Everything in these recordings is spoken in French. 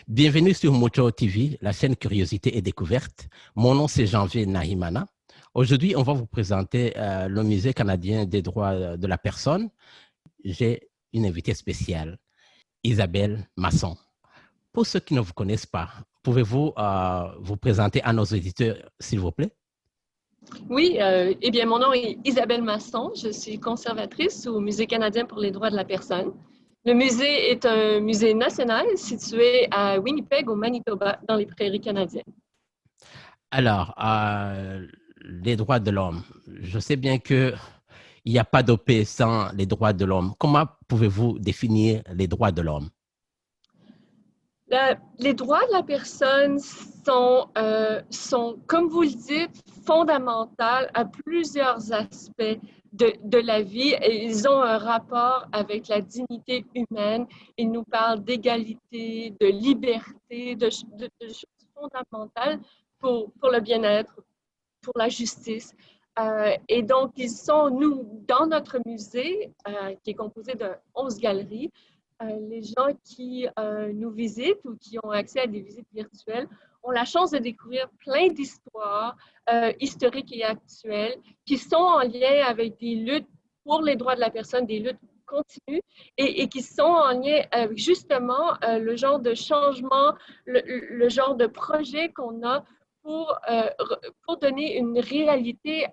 Bienvenue sur Mojo TV, la chaîne Curiosité et Découverte. Mon nom, c'est Janvier Nahimana. Aujourd'hui, on va vous présenter le Musée canadien des droits de la personne. J'ai une invitée spéciale, Isabelle Masson. Pour ceux qui ne vous connaissent pas, pouvez-vous vous présenter à nos auditeurs, s'il vous plaît? Oui, eh bien, mon nom est Isabelle Masson. Je suis conservatrice au Musée canadien pour les droits de la personne. Le musée est un musée national situé à Winnipeg, au Manitoba, dans les prairies canadiennes. Alors, les droits de l'homme. Je sais bien qu'il n'y a pas de paix sans les droits de l'homme. Comment pouvez-vous définir les droits de l'homme? Les droits de la personne sont, comme vous le dites, fondamentaux à plusieurs aspects de la vie. Et ils ont un rapport avec la dignité humaine. Ils nous parlent d'égalité, de liberté, de choses fondamentales pour le bien-être, pour la justice. Et donc, ils sont, nous, dans notre musée, qui est composé de 11 galeries, les gens qui nous visitent ou qui ont accès à des visites virtuelles ont la chance de découvrir plein d'histoires historiques et actuelles qui sont en lien avec des luttes pour les droits de la personne, des luttes continues et qui sont en lien avec justement le genre de changement, le genre de projet qu'on a pour donner une réalité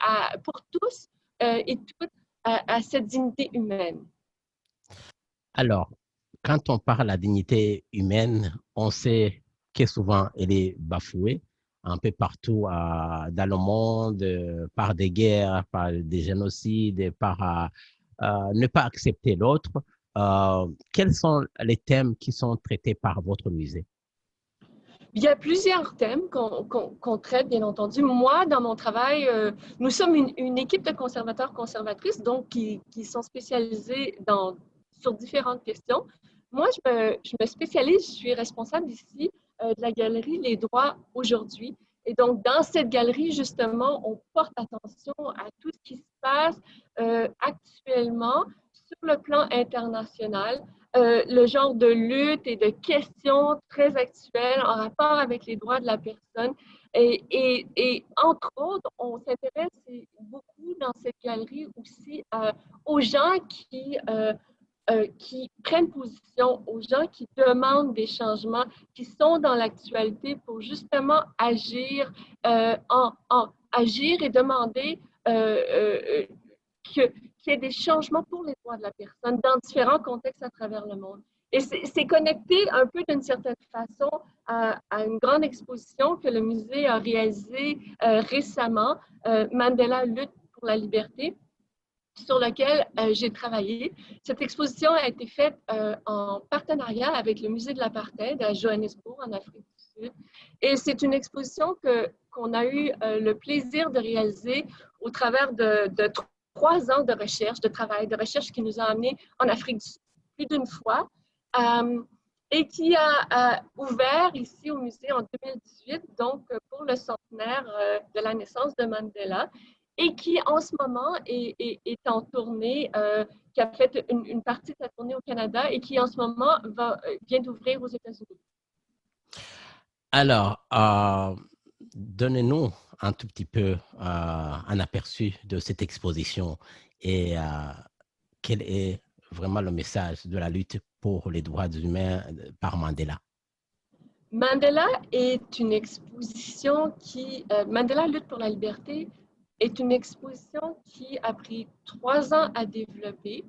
pour tous et toutes à cette dignité humaine. Alors, quand on parle de la dignité humaine, on sait que souvent elle est bafouée un peu partout dans le monde, par des guerres, par des génocides, par ne pas accepter l'autre. Quels sont les thèmes qui sont traités par votre musée? Il y a plusieurs thèmes qu'on traite, bien entendu. Moi, dans mon travail, nous sommes une équipe de conservateurs-conservatrices, donc qui sont spécialisés sur différentes questions. Moi, je me spécialise, je suis responsable ici de la galerie Les Droits aujourd'hui. Et donc, dans cette galerie, justement, on porte attention à tout ce qui se passe actuellement sur le plan international, le genre de lutte et de questions très actuelles en rapport avec les droits de la personne. Et entre autres, on s'intéresse beaucoup dans cette galerie aussi aux gens qui prennent position, aux gens qui demandent des changements, qui sont dans l'actualité pour justement agir, agir et demander qu'il y ait des changements pour les droits de la personne dans différents contextes à travers le monde. Et c'est connecté un peu d'une certaine façon à une grande exposition que le musée a réalisée récemment, Mandela lutte pour la liberté, sur laquelle j'ai travaillé. Cette exposition a été faite en partenariat avec le musée de l'apartheid à Johannesburg, en Afrique du Sud. Et c'est une exposition qu'on a eu le plaisir de réaliser au travers de 3 ans de recherche, de travail, de recherche qui nous a amenés en Afrique du Sud plus d'une fois. Et qui a ouvert ici au musée en 2018, donc pour le centenaire de la naissance de Mandela, et qui en ce moment est en tournée, qui a fait une partie de sa tournée au Canada et qui en ce moment vient d'ouvrir aux États-Unis. Alors, donnez-nous un tout petit peu un aperçu de cette exposition et quel est vraiment le message de la lutte pour les droits humains par Mandela. Mandela est une exposition Mandela lutte pour la liberté est une exposition qui a pris 3 ans à développer.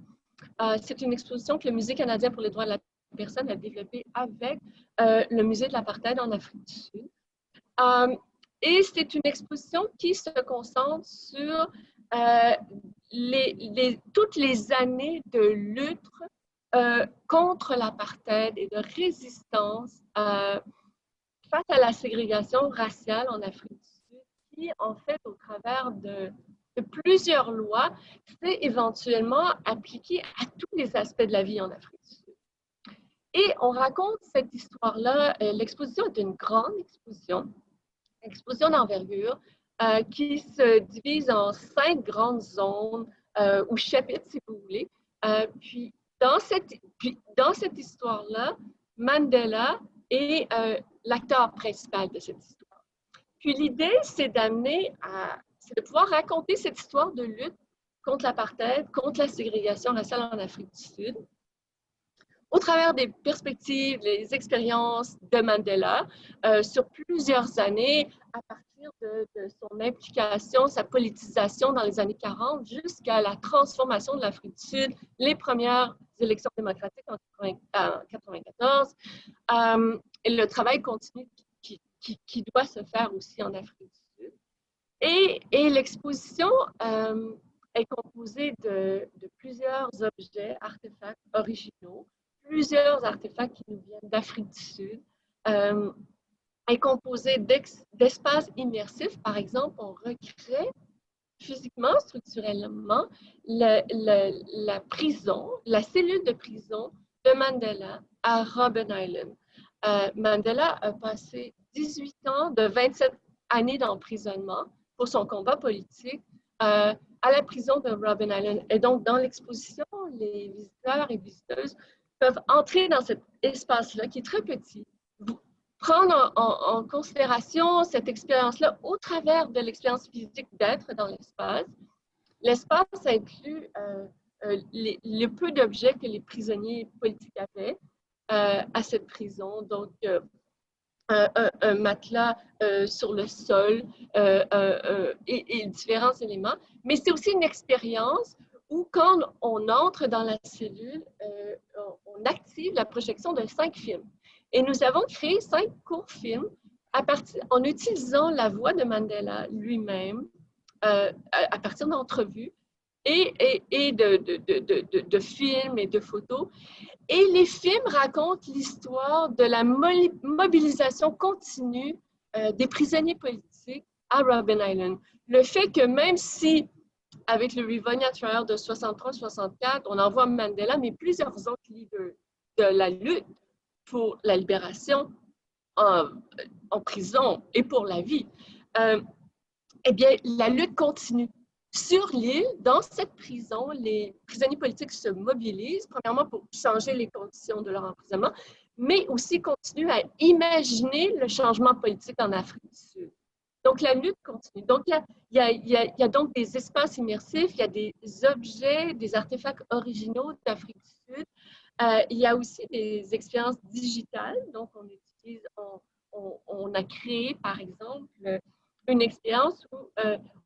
C'est une exposition que le Musée canadien pour les droits de la personne a développée avec le musée de l'apartheid en Afrique du Sud. Et c'est une exposition qui se concentre sur toutes les années de lutte contre l'apartheid et de résistance face à la ségrégation raciale en Afrique du Sud, qui, en fait, au travers de plusieurs lois, s'est éventuellement appliquée à tous les aspects de la vie en Afrique du Sud. Et on raconte cette histoire-là. L'exposition est une grande exposition d'envergure, qui se divise en 5 grandes zones ou chapitres, si vous voulez. Puis, dans cette histoire-là, Mandela est l'acteur principal de cette histoire. Puis l'idée, c'est de pouvoir raconter cette histoire de lutte contre l'apartheid, contre la ségrégation raciale en Afrique du Sud, au travers des perspectives, les expériences de Mandela sur plusieurs années, à partir de son implication, sa politisation dans les années 40 jusqu'à la transformation de l'Afrique du Sud, les premières élections démocratiques en 1994, et le travail continu qui doit se faire aussi en Afrique du Sud. Et l'exposition est composée de plusieurs objets, artefacts originaux, plusieurs artefacts qui nous viennent d'Afrique du Sud, est composée d'espaces immersifs. Par exemple, on recrée physiquement, structurellement, la prison, la cellule de prison de Mandela à Robben Island. Mandela a passé 18 ans de 27 années d'emprisonnement pour son combat politique à la prison de Robben Island. Et donc, dans l'exposition, les visiteurs et visiteuses peuvent entrer dans cet espace-là, qui est très petit, prendre en considération cette expérience-là au travers de l'expérience physique d'être dans l'espace. L'espace inclut le peu d'objets que les prisonniers politiques avaient à cette prison. Donc, un matelas sur le sol et différents éléments. Mais c'est aussi une expérience où, quand on entre dans la cellule, on active la projection de 5 films. Et nous avons créé 5 courts films en utilisant la voix de Mandela lui-même, à partir d'entrevues et de films et de photos. Et les films racontent l'histoire de la mobilisation continue des prisonniers politiques à Robben Island. Le fait que même si, avec le Rivonia Trial de 63-64, on envoie Mandela, mais plusieurs autres leaders de la lutte pour la libération en prison et pour la vie, eh bien, la lutte continue. Sur l'île, dans cette prison, les prisonniers politiques se mobilisent, premièrement pour changer les conditions de leur emprisonnement, mais aussi continuent à imaginer le changement politique en Afrique du Sud. Donc, la lutte continue. Donc, il y a donc des espaces immersifs, il y a des objets, des artefacts originaux d'Afrique du Sud. Il y a aussi des expériences digitales. Donc, on a créé, par exemple, une expérience où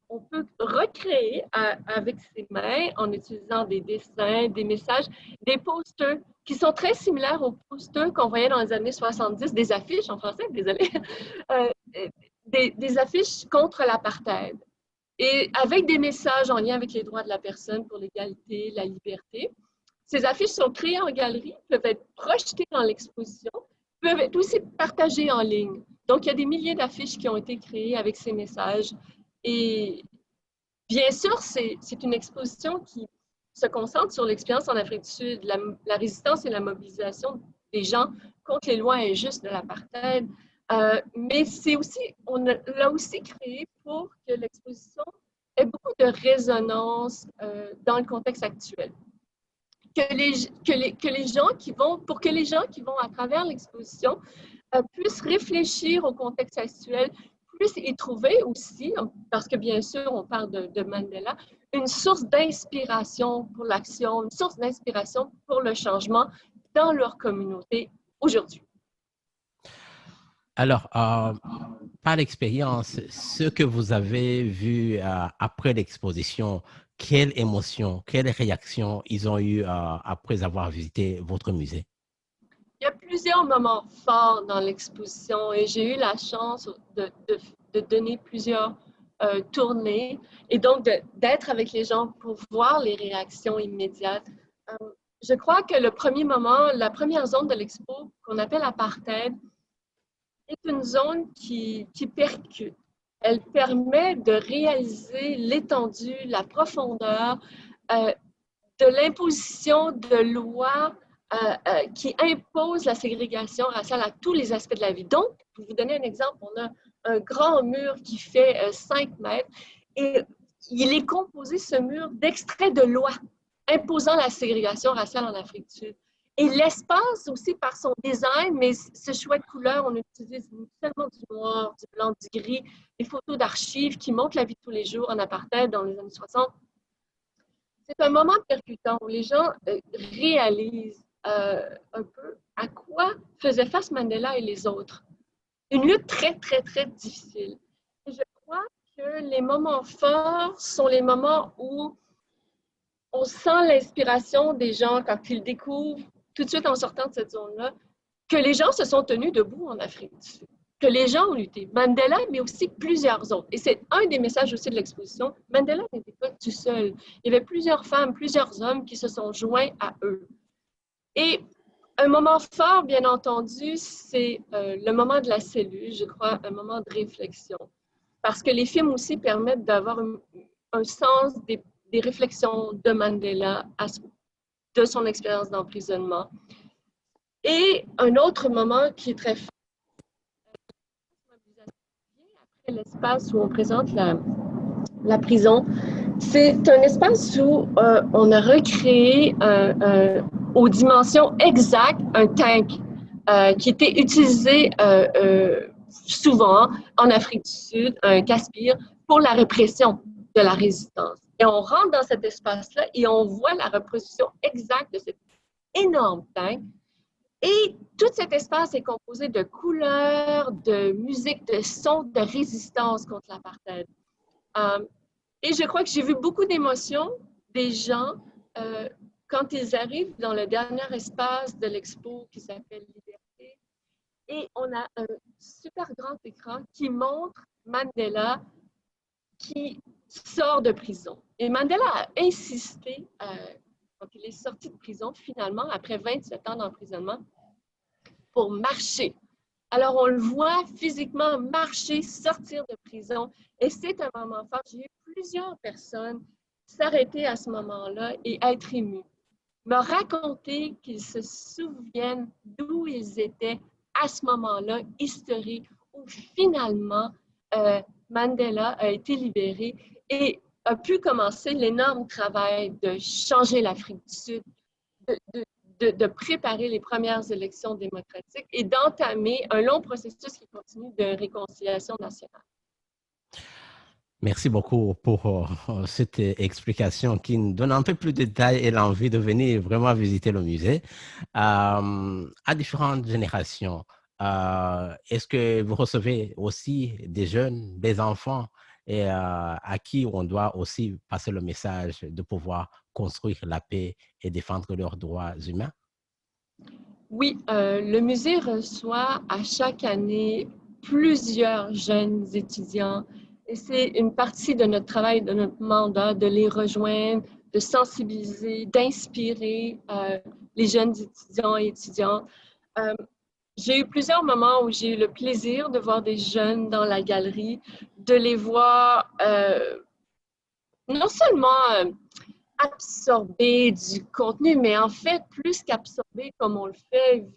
on peut recréer avec ses mains, en utilisant des dessins, des messages, des posters qui sont très similaires aux posters qu'on voyait dans les années 70, des affiches en français, désolé, des affiches contre l'apartheid. Et avec des messages en lien avec les droits de la personne pour l'égalité, la liberté. Ces affiches sont créées en galerie, peuvent être projetées dans l'exposition, peuvent être aussi partagées en ligne. Donc, il y a des milliers d'affiches qui ont été créées avec ces messages. Et bien sûr, c'est une exposition qui se concentre sur l'expérience en Afrique du Sud, la résistance et la mobilisation des gens contre les lois injustes de l'apartheid. Mais c'est aussi, on l'a aussi créé pour que l'exposition ait beaucoup de résonance dans le contexte actuel. Pour que les gens qui vont à travers l'exposition puissent réfléchir au contexte actuel, puissent y trouver aussi, parce que bien sûr, on parle de Mandela, une source d'inspiration pour l'action, une source d'inspiration pour le changement dans leur communauté aujourd'hui. Alors, par l'expérience, ce que vous avez vu après l'exposition, quelles émotions, quelles réactions ils ont eu après avoir visité votre musée? Il y a plusieurs moments forts dans l'exposition et j'ai eu la chance de donner plusieurs tournées et donc d'être avec les gens pour voir les réactions immédiates. Je crois que le premier moment, la première zone de l'expo, qu'on appelle apartheid, est une zone qui percute. Elle permet de réaliser l'étendue, la profondeur de l'imposition de lois qui imposent la ségrégation raciale à tous les aspects de la vie. Donc, pour vous donner un exemple, on a un grand mur qui fait 5 mètres et il est composé, ce mur, d'extraits de lois imposant la ségrégation raciale en Afrique du Sud. Et l'espace aussi par son design, mais ce choix de couleurs, on utilise seulement du noir, du blanc, du gris, des photos d'archives qui montrent la vie de tous les jours en apartheid dans les années 60. C'est un moment percutant où les gens réalisent un peu à quoi faisaient face Mandela et les autres. Une lutte très, très, très difficile. Et je crois que les moments forts sont les moments où on sent l'inspiration des gens quand ils découvrent, tout de suite en sortant de cette zone-là, que les gens se sont tenus debout en Afrique du Sud, que les gens ont lutté. Mandela, mais aussi plusieurs autres. Et c'est un des messages aussi de l'exposition. Mandela n'était pas tout seul. Il y avait plusieurs femmes, plusieurs hommes qui se sont joints à eux. Et un moment fort, bien entendu, c'est le moment de la cellule, je crois, un moment de réflexion. Parce que les films aussi permettent d'avoir un sens des réflexions de Mandela de son expérience d'emprisonnement. Et un autre moment qui est très fort, après l'espace où on présente la prison, c'est un espace où on a recréé aux dimensions exactes un tank qui était utilisé souvent en Afrique du Sud, un Caspir, pour la répression de la résistance. Et on rentre dans cet espace-là et on voit la reproduction exacte de cet énorme tank. Et tout cet espace est composé de couleurs, de musique, de sons, de résistance contre l'apartheid. Et je crois que j'ai vu beaucoup d'émotions des gens quand ils arrivent dans le dernier espace de l'expo qui s'appelle Liberté. Et on a un super grand écran qui montre Mandela qui sort de prison. Et Mandela a insisté, quand il est sorti de prison, finalement, après 27 ans d'emprisonnement, pour marcher. Alors, on le voit physiquement marcher, sortir de prison. Et c'est un moment fort. J'ai eu plusieurs personnes s'arrêter à ce moment-là et être émues. Me raconter qu'ils se souviennent d'où ils étaient à ce moment-là historique où finalement Mandela a été libéré et a pu commencer l'énorme travail de changer l'Afrique du Sud, de préparer les premières élections démocratiques et d'entamer un long processus qui continue de réconciliation nationale. Merci beaucoup pour cette explication qui nous donne un peu plus de détails et l'envie de venir vraiment visiter le musée. À différentes générations, est-ce que vous recevez aussi des jeunes, des enfants et à qui on doit aussi passer le message de pouvoir construire la paix et défendre leurs droits humains? Oui, le musée reçoit à chaque année plusieurs jeunes étudiants et c'est une partie de notre travail, de notre mandat, de les rejoindre, de sensibiliser, d'inspirer les jeunes étudiants et étudiantes. J'ai eu plusieurs moments où j'ai eu le plaisir de voir des jeunes dans la galerie, de les voir non seulement absorber du contenu, mais en fait, plus qu'absorber comme on le fait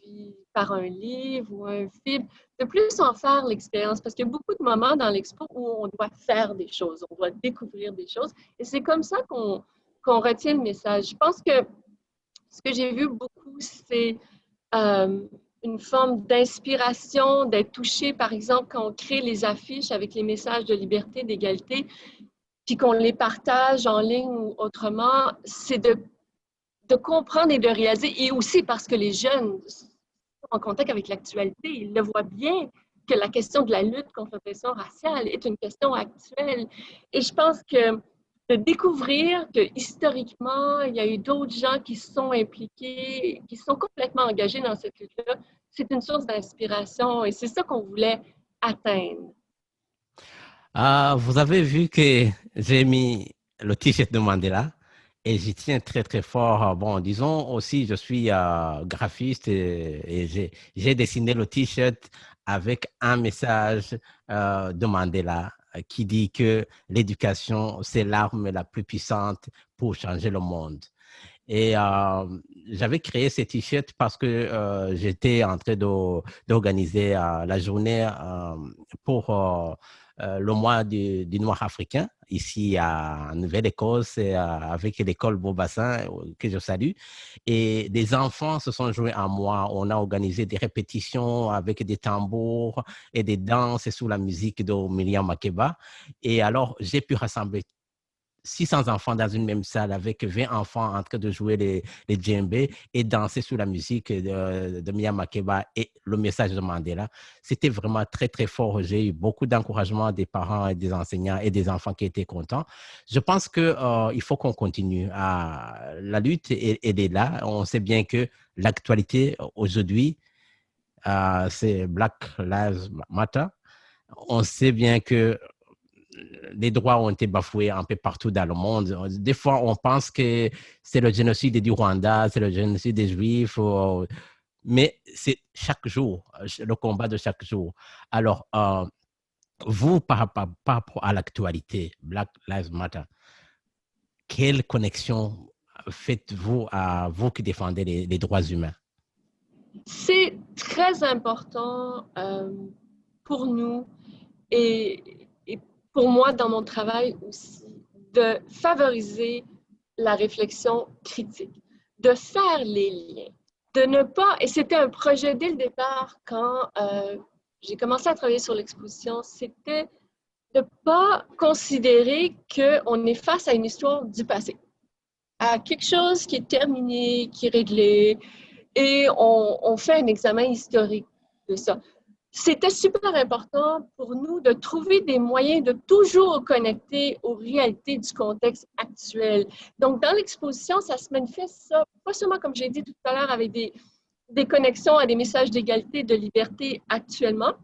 par un livre ou un film, de plus en faire l'expérience. Parce qu'il y a beaucoup de moments dans l'expo où on doit faire des choses, on doit découvrir des choses. Et c'est comme ça qu'on retient le message. Je pense que ce que j'ai vu beaucoup, c'est une forme d'inspiration, d'être touché, par exemple, quand on crée les affiches avec les messages de liberté, d'égalité, puis qu'on les partage en ligne ou autrement, c'est de comprendre et de réaliser, et aussi parce que les jeunes sont en contact avec l'actualité, ils le voient bien que la question de la lutte contre l'oppression raciale est une question actuelle. Et je pense que de découvrir que historiquement, il y a eu d'autres gens qui sont impliqués, qui sont complètement engagés dans cette lutte-là, c'est une source d'inspiration et c'est ça qu'on voulait atteindre. Vous avez vu que j'ai mis le t-shirt de Mandela et j'y tiens très très fort. Bon, disons aussi, je suis graphiste et j'ai dessiné le t-shirt avec un message de Mandela qui dit que l'éducation, c'est l'arme la plus puissante pour changer le monde. Et j'avais créé ces t-shirts parce que j'étais en train d'organiser la journée pour le mois du Noir africain, ici à Nouvelle-Écosse, avec l'école Beaubassin, que je salue. Et des enfants se sont joints à moi. On a organisé des répétitions avec des tambours et des danses sous la musique de Miriam Makeba. Et alors, j'ai pu rassembler 600 enfants dans une même salle avec 20 enfants en train de jouer les djembés et danser sous la musique de Mia Makeba et le message de Mandela. C'était vraiment très, très fort. J'ai eu beaucoup d'encouragement des parents et des enseignants et des enfants qui étaient contents. Je pense qu'il faut qu'on continue. La lutte, elle est là. On sait bien que l'actualité aujourd'hui, c'est Black Lives Matter. On sait bien que les droits ont été bafoués un peu partout dans le monde. Des fois, on pense que c'est le génocide du Rwanda, c'est le génocide des Juifs, mais c'est chaque jour, le combat de chaque jour. Alors, vous, par rapport à l'actualité, Black Lives Matter, quelle connexion faites-vous à vous qui défendez les droits humains? C'est très important pour nous et pour moi dans mon travail aussi de favoriser la réflexion critique, de faire les liens, de ne pas, et c'était un projet dès le départ quand j'ai commencé à travailler sur l'exposition, c'était de ne pas considérer qu'on est face à une histoire du passé, à quelque chose qui est terminé, qui est réglé, et on fait un examen historique de ça. C'était super important pour nous de trouver des moyens de toujours connecter aux réalités du contexte actuel. Donc, dans l'exposition, ça se manifeste ça, pas seulement, comme j'ai dit tout à l'heure, avec des connexions à des messages d'égalité, de liberté actuellement,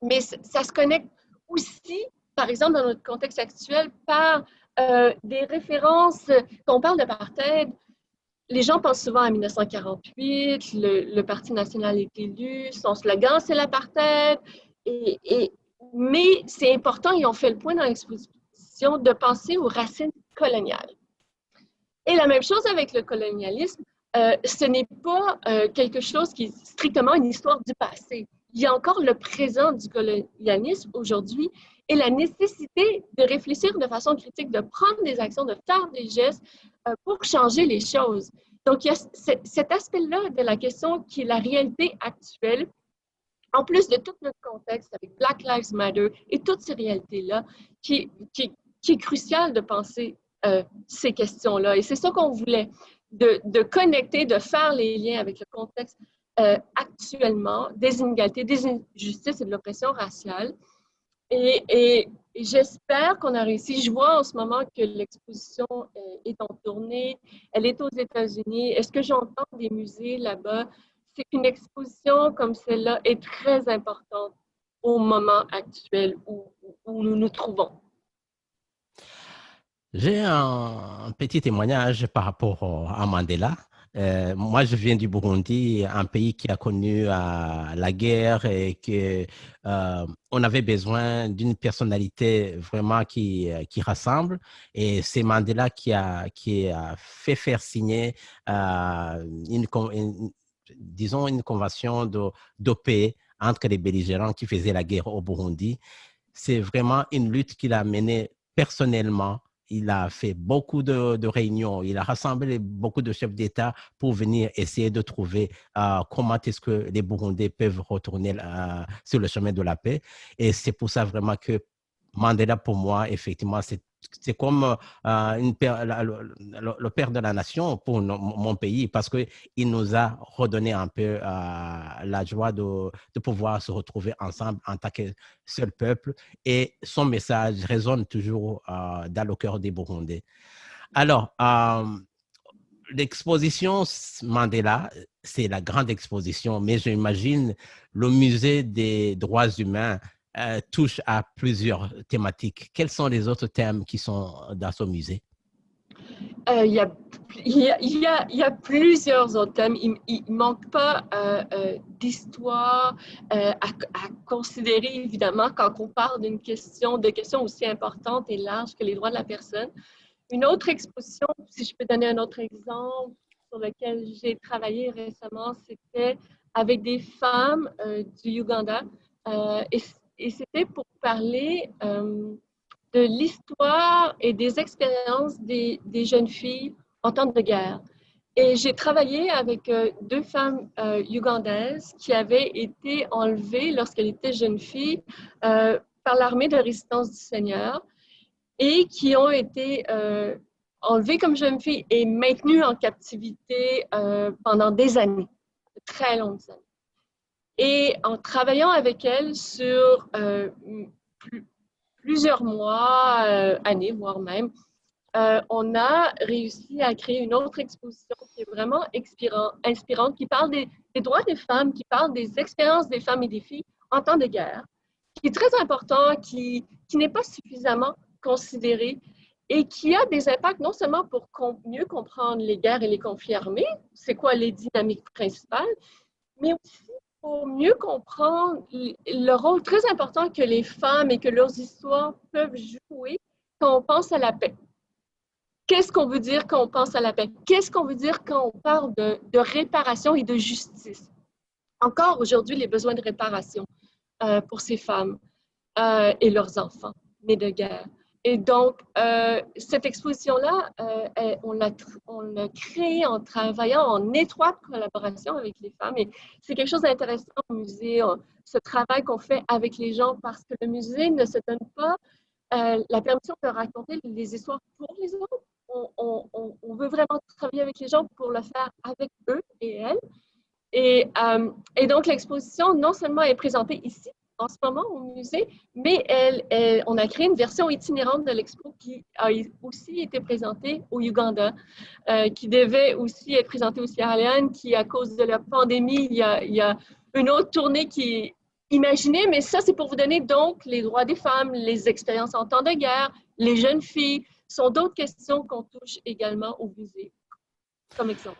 mais ça se connecte aussi, par exemple, dans notre contexte actuel, par des références, quand on parle d'apartheid, les gens pensent souvent à 1948, le Parti national est élu, son slogan, c'est l'apartheid. Mais c'est important, et on fait le point dans l'exposition, de penser aux racines coloniales. Et la même chose avec le colonialisme, ce n'est pas quelque chose qui est strictement une histoire du passé. Il y a encore le présent du colonialisme aujourd'hui et la nécessité de réfléchir de façon critique, de prendre des actions, de faire des gestes pour changer les choses. Donc, il y a cet aspect-là de la question qui est la réalité actuelle, en plus de tout notre contexte avec Black Lives Matter et toutes ces réalités-là, qui est crucial de penser ces questions-là. Et c'est ça qu'on voulait, de connecter, de faire les liens avec le contexte actuellement des inégalités, des injustices et de l'oppression raciale. Et j'espère qu'on a réussi. Je vois en ce moment que l'exposition est en tournée. Elle est aux États-Unis. Est-ce que j'entends des musées là-bas? C'est qu'une exposition comme celle-là est très importante au moment actuel où nous nous trouvons. J'ai un petit témoignage par rapport à Mandela. Moi, je viens du Burundi, un pays qui a connu la guerre et que on avait besoin d'une personnalité vraiment qui rassemble. Et c'est Mandela qui a fait faire signer disons, une convention de paix entre les belligérants qui faisaient la guerre au Burundi. C'est vraiment une lutte qu'il a menée personnellement. Il a fait beaucoup de réunions, il a rassemblé beaucoup de chefs d'État pour venir essayer de trouver comment est-ce que les Burundais peuvent retourner sur le chemin de la paix. Et c'est pour ça vraiment que Mandela, pour moi, effectivement, c'est comme le père de la nation pour mon pays parce qu'il nous a redonné un peu la joie de pouvoir se retrouver ensemble en tant que seul peuple et son message résonne toujours dans le cœur des Burundais. Alors, l'exposition Mandela, c'est la grande exposition, mais j'imagine le musée des droits humains touche à plusieurs thématiques. Quels sont les autres thèmes qui sont dans ce musée? Il y a, il y a plusieurs autres thèmes. Il ne manque pas d'histoire à considérer, évidemment, quand on parle d'une question, de questions aussi importantes et larges que les droits de la personne. Une autre exposition, si je peux donner un autre exemple sur lequel j'ai travaillé récemment, c'était avec des femmes du Ouganda. Et et c'était pour parler de l'histoire et des expériences des jeunes filles en temps de guerre. Et j'ai travaillé avec deux femmes ougandaises qui avaient été enlevées lorsqu'elles étaient jeunes filles par l'armée de résistance du Seigneur et qui ont été enlevées comme jeunes filles et maintenues en captivité pendant des années, de très longues années. Et en travaillant avec elles sur plusieurs mois, années, voire même, on a réussi à créer une autre exposition qui est vraiment inspirante, qui parle des droits des femmes, qui parle des expériences des femmes et des filles en temps de guerre, qui est très important, qui n'est pas suffisamment considéré et qui a des impacts non seulement pour mieux comprendre les guerres et les conflits armés, c'est quoi les dynamiques principales, mais aussi pour mieux comprendre le rôle très important que les femmes et que leurs histoires peuvent jouer quand on pense à la paix. Qu'est-ce qu'on veut dire quand on pense à la paix? Qu'est-ce qu'on veut dire quand on parle de réparation et de justice? Encore aujourd'hui, les besoins de réparation pour ces femmes et leurs enfants nés de guerre. Et donc, cette exposition-là, on l'a créée en travaillant en étroite collaboration avec les femmes. Et c'est quelque chose d'intéressant au musée, ce travail qu'on fait avec les gens, parce que le musée ne se donne pas la permission de raconter les histoires pour les autres. On veut vraiment travailler avec les gens pour le faire avec eux et elles. Et donc, l'exposition, non seulement est présentée ici, en ce moment, au musée, mais on a créé une version itinérante de l'expo qui a aussi été présentée au Ouganda, qui devait aussi être présentée au Sierra Leone, qui, à cause de la pandémie, il y a une autre tournée qui est imaginée, mais ça, c'est pour vous donner donc les droits des femmes, les expériences en temps de guerre, les jeunes filles, sont d'autres questions qu'on touche également au musée, comme exemple.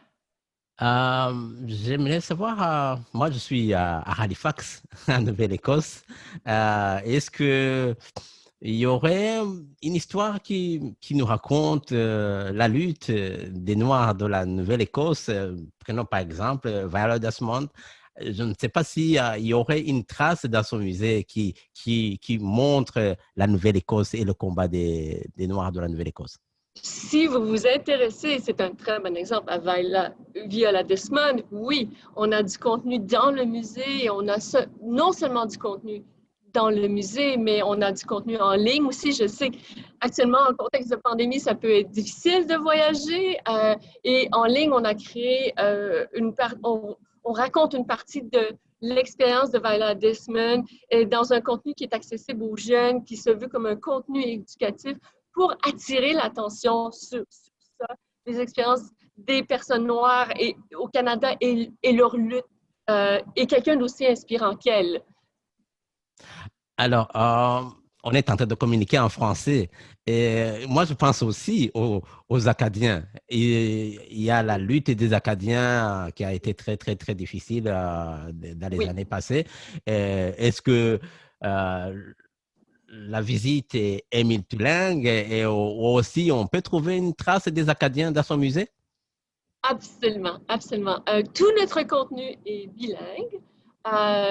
J'aimerais savoir, moi je suis à Halifax, en Nouvelle-Écosse. Est-ce que il y aurait une histoire qui nous raconte la lutte des Noirs de la Nouvelle-Écosse? Prenons par exemple Viola Desmond. Je ne sais pas s'il y aurait une trace dans son musée qui montre la Nouvelle-Écosse et le combat des Noirs de la Nouvelle-Écosse. Si vous vous intéressez, c'est un très bon exemple, à Viola Desmond, oui, on a du contenu dans le musée, on a non seulement du contenu dans le musée, mais on a du contenu en ligne aussi. Je sais qu'actuellement, en contexte de pandémie, ça peut être difficile de voyager. Et en ligne, on a créé on raconte une partie de l'expérience de Viola Desmond dans un contenu qui est accessible aux jeunes, qui se veut comme un contenu éducatif pour attirer l'attention sur ça, les expériences des personnes noires au Canada et leur lutte, et quelqu'un d'aussi inspirant qu'elle. Alors, on est en train de communiquer en français. Et moi, je pense aussi aux Acadiens. Et il y a la lutte des Acadiens qui a été très, très, très difficile dans les Oui. années passées. Est-ce que la visite est multilingue et aussi on peut trouver une trace des Acadiens dans son musée? Absolument, absolument. Tout notre contenu est bilingue.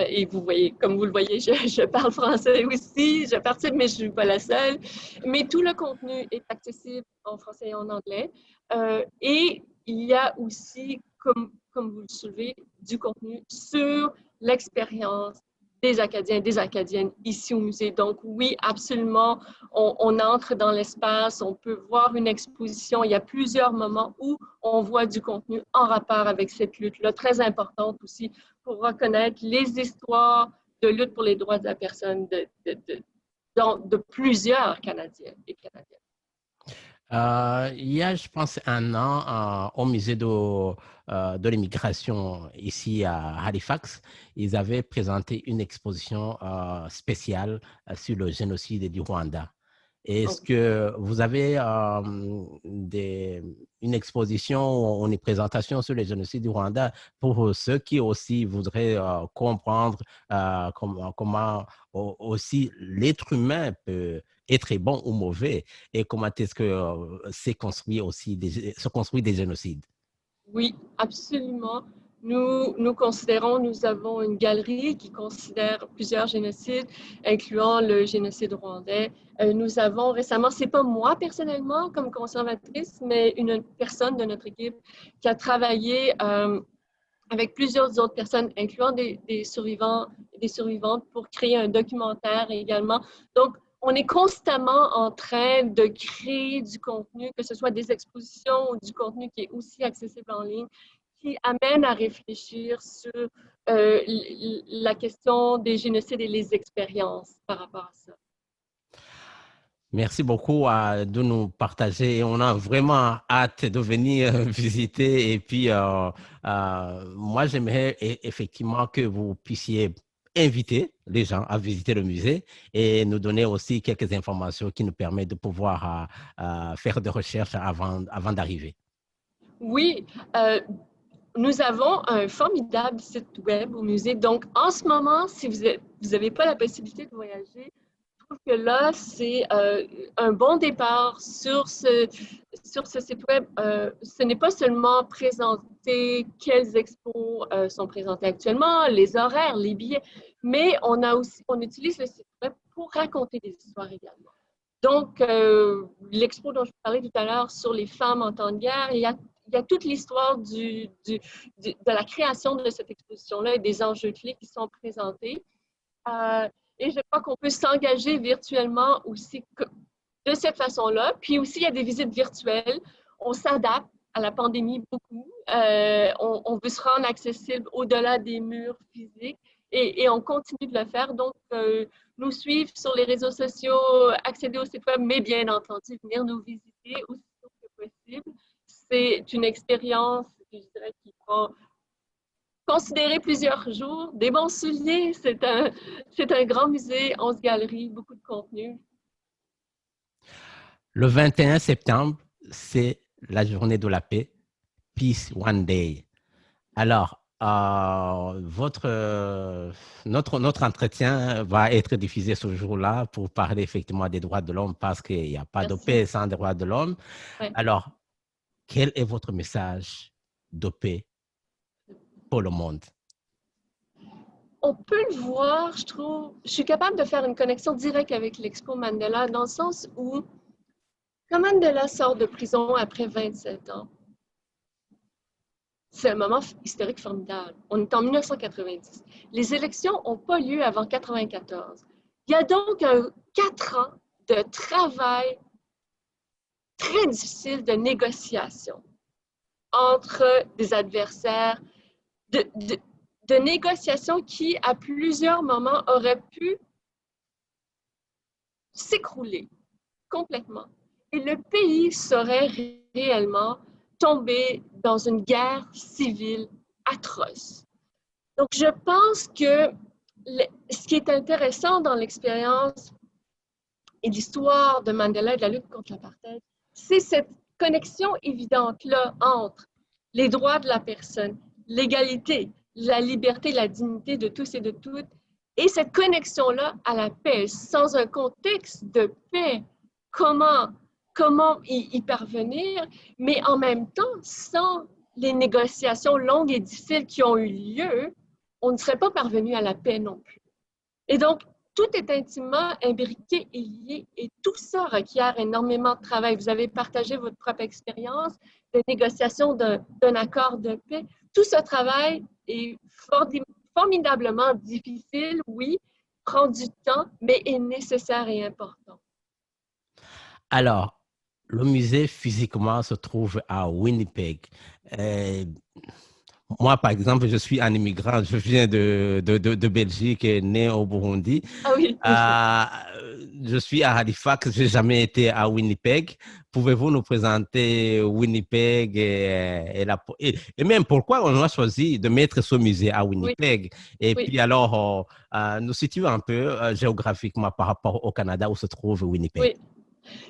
Et vous voyez, comme vous le voyez, je parle français aussi, je participe, mais je ne suis pas la seule. Mais tout le contenu est accessible en français et en anglais. Et il y a aussi, comme vous le soulevez, du contenu sur l'expérience des Acadiens, des Acadiennes ici au musée. Donc oui, absolument, on entre dans l'espace, on peut voir une exposition. Il y a plusieurs moments où on voit du contenu en rapport avec cette lutte-là, très importante aussi pour reconnaître les histoires de lutte pour les droits de la personne de plusieurs Canadiens et Canadiennes. Il y a, je pense, un an, au musée de l'immigration ici à Halifax, ils avaient présenté une exposition spéciale sur le génocide du Rwanda. Est-ce que vous avez une exposition ou une présentation sur le génocide du Rwanda pour ceux qui aussi voudraient comprendre comment aussi l'être humain peut être bon ou mauvais et comment est-ce que se construit des génocides? Oui, absolument. Nous considérons, nous avons une galerie qui considère plusieurs génocides, incluant le génocide rwandais. Nous avons récemment, c'est pas moi personnellement comme conservatrice, mais une personne de notre équipe qui a travaillé avec plusieurs autres personnes, incluant des survivants et des survivantes, pour créer un documentaire également. Donc, on est constamment en train de créer du contenu, que ce soit des expositions ou du contenu qui est aussi accessible en ligne, qui amène à réfléchir sur la question des génocides et les expériences par rapport à ça. Merci beaucoup de nous partager. On a vraiment hâte de venir visiter. Et puis, moi, j'aimerais effectivement que vous puissiez inviter les gens à visiter le musée et nous donner aussi quelques informations qui nous permettent de pouvoir faire des recherches avant d'arriver. Oui, nous avons un formidable site web au musée. Donc, en ce moment, si vous n'avez pas la possibilité de voyager, je trouve que là, c'est un bon départ sur ce site web. Ce n'est pas seulement présenter quelles expos sont présentées actuellement, les horaires, les billets, mais on utilise le site web pour raconter des histoires également. Donc, l'expo dont je parlais tout à l'heure sur les femmes en temps de guerre, il y a toute l'histoire de la création de cette exposition-là et des enjeux clés qui sont présentés. Et je crois qu'on peut s'engager virtuellement aussi de cette façon-là. Puis aussi, il y a des visites virtuelles. On s'adapte à la pandémie beaucoup. On veut se rendre accessible au-delà des murs physiques et on continue de le faire. Donc, nous suivre sur les réseaux sociaux, accéder au site web, mais bien entendu, venir nous visiter aussi tôt que possible. C'est une expérience, je dirais, qui prend considérer plusieurs jours. Des bons souliers, c'est un grand musée, 11 galeries, beaucoup de contenu. Le 21 septembre, c'est la journée de la paix, Peace One Day. Alors, notre entretien va être diffusé ce jour-là pour parler effectivement des droits de l'homme parce qu'il n'y a pas de paix sans droits de l'homme. Ouais. Alors, quel est votre message de paix pour le monde? On peut le voir, je trouve. Je suis capable de faire une connexion directe avec l'Expo Mandela dans le sens où, quand Mandela sort de prison après 27 ans, c'est un moment historique formidable. On est en 1990. Les élections n'ont pas lieu avant 1994. Il y a donc 4 ans de travail très difficile de négociation entre des adversaires, de négociations qui, à plusieurs moments, auraient pu s'écrouler complètement. Et le pays serait réellement tombé dans une guerre civile atroce. Donc, je pense que ce qui est intéressant dans l'expérience et l'histoire de Mandela et de la lutte contre l'apartheid, c'est cette connexion évidente-là entre les droits de la personne, l'égalité, la liberté, la dignité de tous et de toutes, et cette connexion-là à la paix, sans un contexte de paix. Comment y parvenir, mais en même temps, sans les négociations longues et difficiles qui ont eu lieu, on ne serait pas parvenu à la paix non plus. Et donc, tout est intimement imbriqué et lié, et tout ça requiert énormément de travail. Vous avez partagé votre propre expérience de négociation d'un accord de paix. Tout ce travail est formidablement difficile, oui, prend du temps, mais est nécessaire et important. Alors, le musée physiquement se trouve à Winnipeg. Moi, par exemple, je suis un immigrant, je viens de Belgique, né au Burundi. Ah oui. Je suis à Halifax, je n'ai jamais été à Winnipeg. Pouvez-vous nous présenter Winnipeg et même pourquoi on a choisi de mettre ce musée à Winnipeg? Oui. Et puis alors, nous situons un peu géographiquement par rapport au Canada où se trouve Winnipeg. Oui.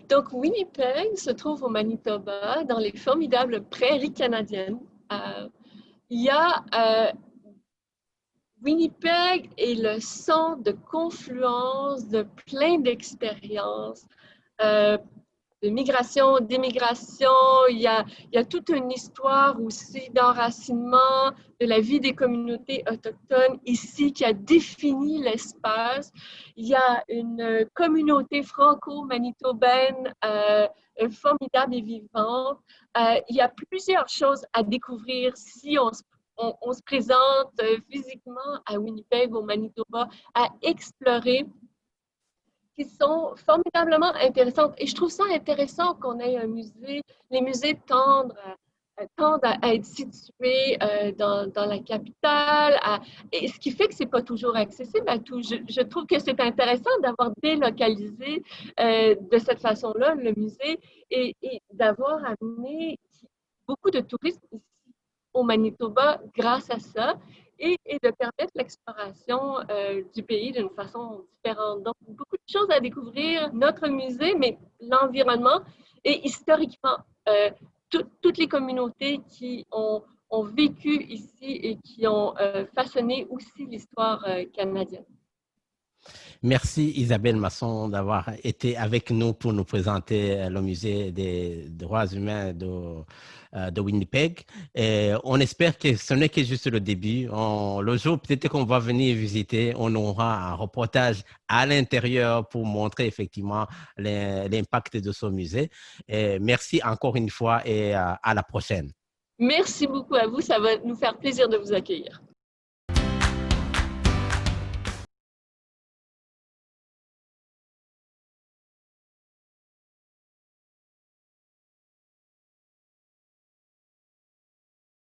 Donc, Winnipeg se trouve au Manitoba, dans les formidables prairies canadiennes. Il y a Winnipeg est le centre de confluence de plein d'expériences migration, d'émigration. Il y a toute une histoire aussi d'enracinement de la vie des communautés autochtones ici qui a défini l'espace. Il y a une communauté franco-manitobaine formidable et vivante. Il y a plusieurs choses à découvrir si on se présente physiquement à Winnipeg, au Manitoba, à explorer, qui sont formidablement intéressantes. Et je trouve ça intéressant qu'on ait un musée. Les musées tendent à être situés dans la capitale, et ce qui fait que c'est pas toujours accessible à tous. Je trouve que c'est intéressant d'avoir délocalisé de cette façon-là le musée et d'avoir amené beaucoup de touristes ici au Manitoba grâce à ça et de permettre l'exploration du pays d'une façon différente. Donc, beaucoup de choses à découvrir, notre musée, mais l'environnement et historiquement, toutes les communautés qui ont vécu ici et qui ont façonné aussi l'histoire canadienne. Merci Isabelle Masson d'avoir été avec nous pour nous présenter le musée des droits humains de Winnipeg. Et on espère que ce n'est que juste le début. Le jour peut-être qu'on va venir visiter, on aura un reportage à l'intérieur pour montrer effectivement l'impact de ce musée. Et merci encore une fois et à la prochaine. Merci beaucoup à vous. Ça va nous faire plaisir de vous accueillir.